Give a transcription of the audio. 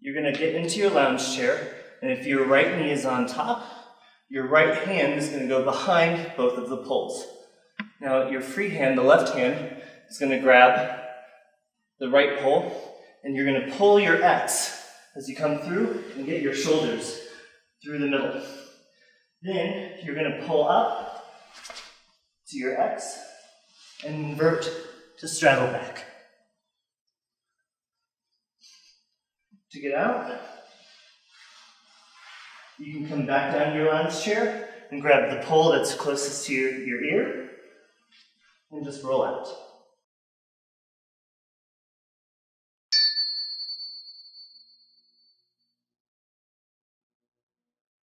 you're going to get into your lounge chair, and if your right knee is on top, your right hand is going to go behind both of the poles. Now your free hand, the left hand, is going to grab the right pole, and you're going to pull your X as you come through and get your shoulders through the middle. Then you're going to pull up to your X and invert to straddle back. To get out, you can come back down to your lounge chair and grab the pole that's closest to your ear and just roll out.